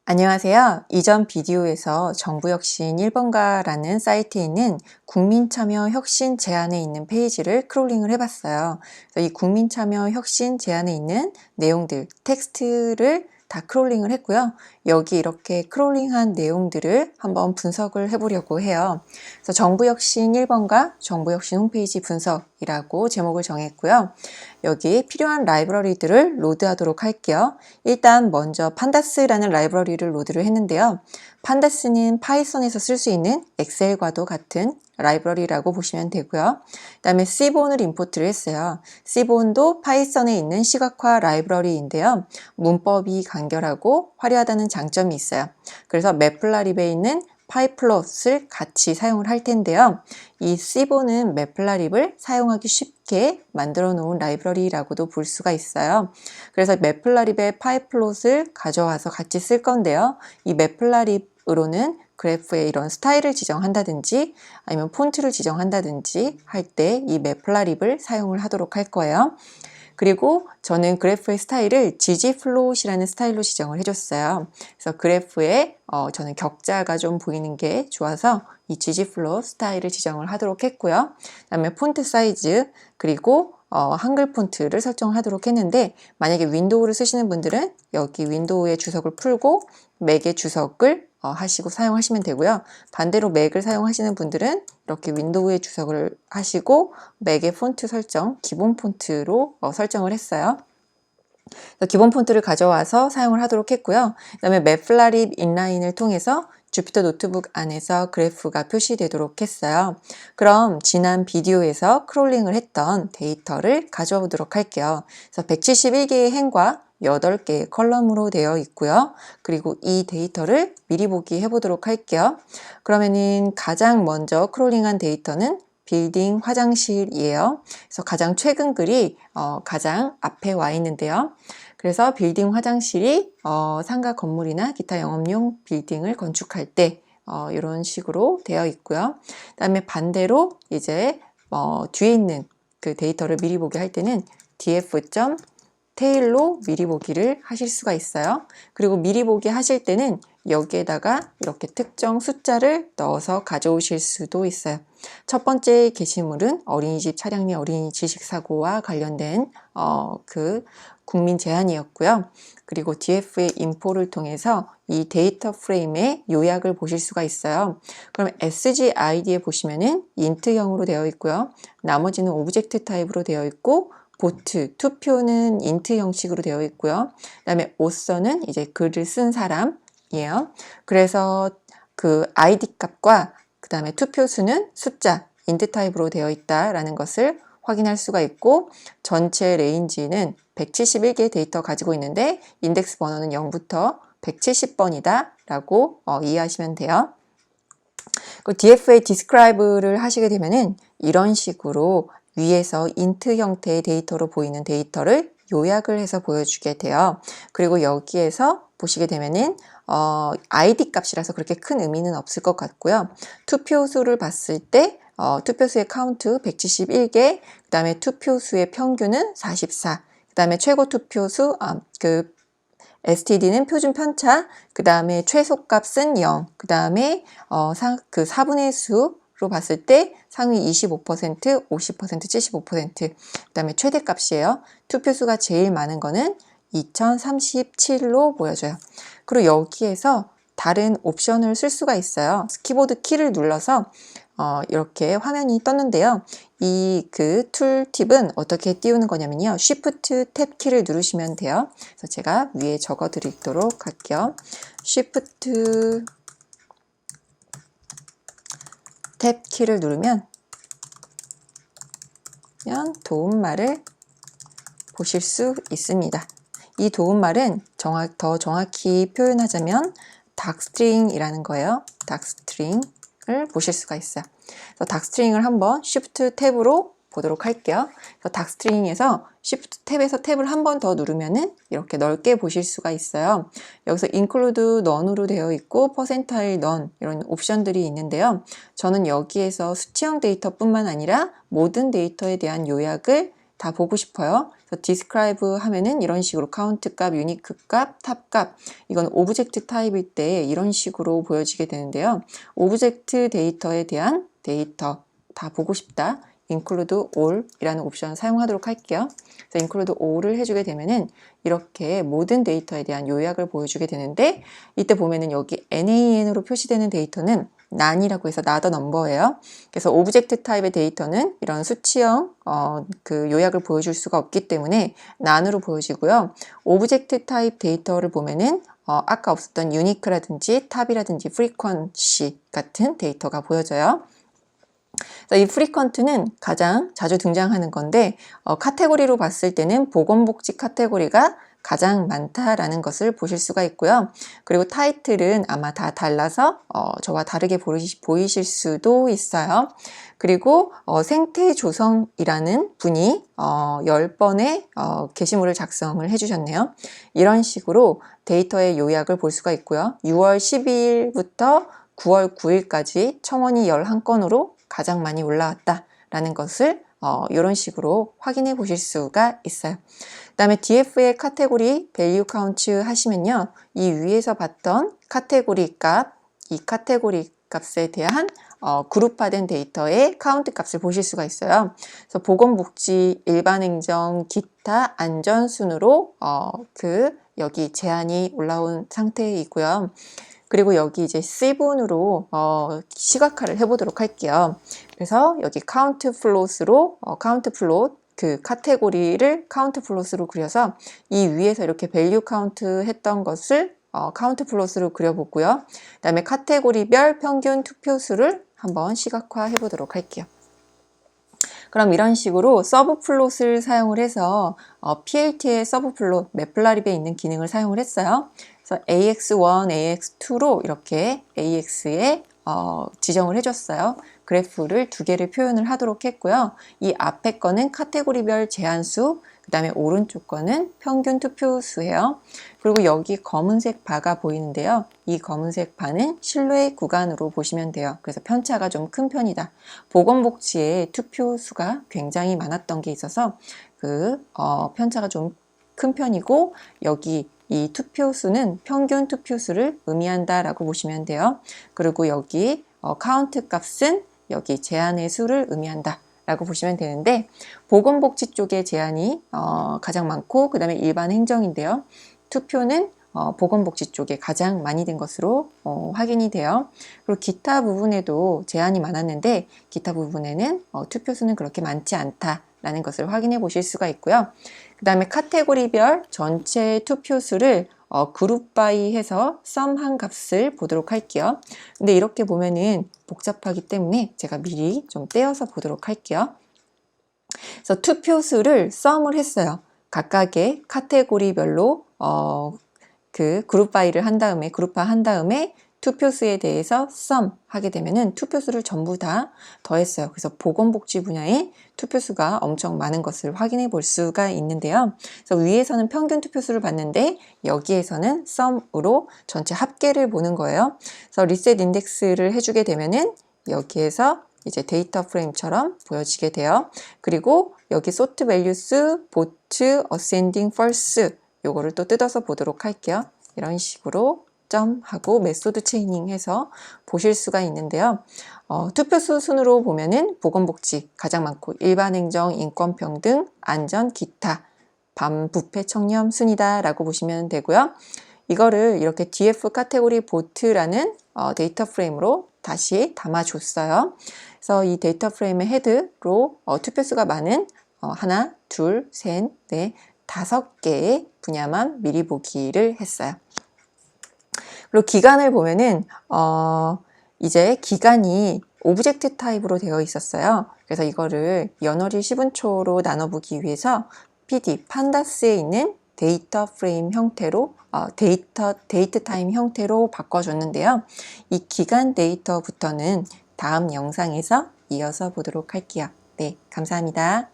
안녕하세요. 이전 비디오에서 정부혁신 1번가라는 사이트에 있는 국민참여혁신 제안에 있는 페이지를 크롤링을 해봤어요. 그래서 이 국민참여혁신 제안에 있는 내용들, 텍스트를 다 크롤링을 했고요. 여기 이렇게 크롤링한 내용들을 한번 분석을 해보려고 해요. 그래서 정부혁신 1번가 정부혁신 홈페이지 분석이라고 제목을 정했고요. 여기 필요한 라이브러리들을 로드하도록 할게요. 일단 먼저 판다스라는 라이브러리를 로드를 했는데요. 판다스는 파이썬에서 쓸 수 있는 엑셀과도 같은 라이브러리라고 보시면 되고요. 그 다음에 시본을 임포트를 했어요. 시본도 파이썬에 있는 시각화 라이브러리인데요. 문법이 간결하고 화려하다는 장점이 있어요. 그래서 매플라립에 있는 파이플롯을 같이 사용을 할 텐데요. 이 시본은 매플라립을 사용하기 쉽게 만들어 놓은 라이브러리라고도 볼 수가 있어요. 그래서 매플라립의 파이플롯을 가져와서 같이 쓸 건데요. 이 매플라립으로는 그래프에 이런 스타일을 지정한다든지 아니면 폰트를 지정한다든지 할 때 이 매플라립을 사용을 하도록 할 거예요. 그리고 저는 그래프의 스타일을 ggfloat이라는 스타일로 지정을 해줬어요. 그래서 그래프에 저는 격자가 좀 보이는 게 좋아서 이 ggfloat 스타일을 지정을 하도록 했고요. 그 다음에 폰트 사이즈 그리고 한글 폰트를 설정하도록 했는데 만약에 윈도우를 쓰시는 분들은 여기 윈도우의 주석을 풀고 맥의 주석을 하시고 사용하시면 되고요. 반대로 맥을 사용하시는 분들은 이렇게 윈도우의 주석을 하시고 맥의 폰트 설정, 기본 폰트로 설정을 했어요. 기본 폰트를 가져와서 사용을 하도록 했고요. 그 다음에 매플라립 인라인을 통해서 주피터 노트북 안에서 그래프가 표시되도록 했어요. 그럼 지난 비디오에서 크롤링을 했던 데이터를 가져와 보도록 할게요. 그래서 171개의 행과 8개의 컬럼으로 되어 있고요. 그리고 이 데이터를 미리 보기 해보도록 할게요. 그러면은 가장 먼저 크롤링한 데이터는 빌딩 화장실이에요. 그래서 가장 최근 글이 가장 앞에 와 있는데요. 그래서 빌딩 화장실이 상가 건물이나 기타 영업용 빌딩을 건축할 때 이런 식으로 되어 있고요. 그다음에 반대로 이제 뒤에 있는 그 데이터를 미리 보기 할 때는 df.tail로 미리 보기를 하실 수가 있어요. 그리고 미리 보기 하실 때는 여기에다가 이렇게 특정 숫자를 넣어서 가져오실 수도 있어요. 첫 번째 게시물은 어린이집 차량 및 어린이 지식사고와 관련된 그 국민 제안이었고요. 그리고 DF의 인포를 통해서 이 데이터 프레임의 요약을 보실 수가 있어요. 그럼 SGID에 보시면은 인트형으로 되어 있고요. 나머지는 오브젝트 타입으로 되어 있고 보트, 투표는 인트 형식으로 되어 있고요. 그 다음에 오서는 이제 글을 쓴 사람이에요. 그래서 그 ID 값과 그 다음에 투표수는 숫자, 인트 타입으로 되어 있다라는 것을 확인할 수가 있고 전체 레인지는 171개의 데이터 가지고 있는데 인덱스 번호는 0부터 170번이다 라고 이해하시면 돼요. DFA describe를 하시게 되면은 이런 식으로 위에서 int 형태의 데이터로 보이는 데이터를 요약을 해서 보여주게 돼요. 그리고 여기에서 보시게 되면은 ID 값이라서 그렇게 큰 의미는 없을 것 같고요. 투표수를 봤을 때 투표수의 카운트 171개, 그 다음에 투표수의 평균은 44, 그 다음에 최고 투표수, STD는 표준 편차, 그 다음에 최소값은 0, 그 다음에 그 4분의 수로 봤을 때 상위 25%, 50%, 75%, 그 다음에 최대값이에요. 투표수가 제일 많은 거는 2037로 보여져요. 그리고 여기에서 다른 옵션을 쓸 수가 있어요. 키보드 키를 눌러서 이렇게 화면이 떴는데요. 이 그 툴팁은 어떻게 띄우는 거냐면요. Shift 탭 키를 누르시면 돼요. 그래서 제가 위에 적어 드리도록 할게요. Shift 탭 키를 누르면 도움말을 보실 수 있습니다. 이 도움말은 더 정확히 표현하자면 닥스트링이라는 거예요. 닥스트링을 보실 수가 있어요. 그래서 닥스트링을 한번 Shift 탭으로 보도록 할게요. 그래서 닥스트링에서 Shift 탭에서 탭을 한 번 더 누르면은 이렇게 넓게 보실 수가 있어요. 여기서 include none으로 되어 있고 percentile none 이런 옵션들이 있는데요. 저는 여기에서 수치형 데이터뿐만 아니라 모든 데이터에 대한 요약을 다 보고 싶어요. 그래서 describe 하면은 이런 식으로 count 값, unique 값, tab 값, 이건 오브젝트 타입일 때 이런 식으로 보여지게 되는데요. 오브젝트 데이터에 대한 데이터 다 보고 싶다. include all 이라는 옵션 사용하도록 할게요. 그래서 include all을 해주게 되면은 이렇게 모든 데이터에 대한 요약을 보여주게 되는데, 이때 보면은 여기 NaN으로 표시되는 데이터는 none이라고 해서 not a number예요. 그래서 오브젝트 타입의 데이터는 이런 수치형 그 요약을 보여줄 수가 없기 때문에 none으로 보여지고요. 오브젝트 타입 데이터를 보면은 아까 없었던 unique라든지 tab이라든지 frequency 같은 데이터가 보여져요. 이 frequent는 가장 자주 등장하는 건데, 카테고리로 봤을 때는 보건복지 카테고리가 가장 많다라는 것을 보실 수가 있고요. 그리고 타이틀은 아마 다 달라서 저와 다르게 보이실 수도 있어요. 그리고 생태조성이라는 분이 10번의 게시물을 작성을 해주셨네요. 이런 식으로 데이터의 요약을 볼 수가 있고요. 6월 12일부터 9월 9일까지 청원이 11건으로 가장 많이 올라왔다라는 것을 이런 식으로 확인해 보실 수가 있어요. 그 다음에 DF의 카테고리 밸류 카운트 하시면요, 이 위에서 봤던 카테고리 값, 이 카테고리 값에 대한 그룹화된 데이터의 카운트 값을 보실 수가 있어요. 그래서 보건복지, 일반행정, 기타, 안전 순으로 여기 제한이 올라온 상태이고요. 그리고 여기 이제 C분으로 시각화를 해보도록 할게요. 그래서 여기 카운트 플롯으로 카운트 플롯 그 카테고리를 카운트 플롯으로 그려서 이 위에서 이렇게 밸류 카운트 했던 것을 카운트 플롯으로 그려보고요. 그 다음에 카테고리별 평균 투표수를 한번 시각화 해보도록 할게요. 그럼 이런 식으로 서브 플롯을 사용을 해서 PLT의 서브 플롯, 매플라립에 있는 기능을 사용을 했어요. 그래서 AX1, AX2로 이렇게 AX에 지정을 해줬어요. 그래프를 두 개를 표현을 하도록 했고요. 이 앞에 거는 카테고리별 제한수, 그 다음에 오른쪽 거는 평균 투표수예요. 그리고 여기 검은색 바가 보이는데요. 이 검은색 바는 신뢰 구간으로 보시면 돼요. 그래서 편차가 좀 큰 편이다. 보건복지에 투표수가 굉장히 많았던 게 있어서 편차가 좀 큰 편이고, 여기 이 투표수는 평균 투표수를 의미한다라고 보시면 돼요. 그리고 여기 카운트 값은 여기 제한의 수를 의미한다 라고 보시면 되는데, 보건복지 쪽에 제한이 가장 많고, 그 다음에 일반 행정인데요. 투표는 보건복지 쪽에 가장 많이 된 것으로 확인이 돼요. 그리고 기타 부분에도 제한이 많았는데, 기타 부분에는 투표수는 그렇게 많지 않다라는 것을 확인해 보실 수가 있고요. 그 다음에 카테고리별 전체 투표수를 그룹 바이 해서 썸한 값을 보도록 할게요. 근데 이렇게 보면은 복잡하기 때문에 제가 미리 좀 떼어서 보도록 할게요. 그래서 투표수를 썸을 했어요. 각각의 카테고리별로 그룹 바이를 한 다음에 그룹화 한 다음에 투표수에 대해서 썸 하게 되면은 투표수를 전부 다 더했어요. 그래서 보건복지 분야에 투표수가 엄청 많은 것을 확인해 볼 수가 있는데요. 그래서 위에서는 평균 투표수를 봤는데 여기에서는 썸으로 전체 합계를 보는 거예요. 그래서 리셋 인덱스를 해주게 되면은 여기에서 이제 데이터 프레임처럼 보여지게 돼요. 그리고 여기 sort values, both ascending, false 요거를 또 뜯어서 보도록 할게요. 이런 식으로 점하고 메소드 체이닝 해서 보실 수가 있는데요. 투표수 순으로 보면은 보건복지 가장 많고, 일반행정, 인권평등, 안전, 기타, 반부패 청렴 순이다 라고 보시면 되고요. 이거를 이렇게 DF 카테고리 보트라는 데이터 프레임으로 다시 담아줬어요. 그래서 이 데이터 프레임의 헤드로 투표수가 많은 하나, 둘, 셋, 넷, 5개의 분야만 미리 보기를 했어요. 그리고 기간을 보면은 이제 기간이 오브젝트 타입으로 되어 있었어요. 그래서 이거를 연월일 10분초로 나눠보기 위해서 PD, 판다스에 있는 데이터 프레임 형태로 데이트 타임 형태로 바꿔줬는데요. 이 기간 데이터부터는 다음 영상에서 이어서 보도록 할게요. 네, 감사합니다.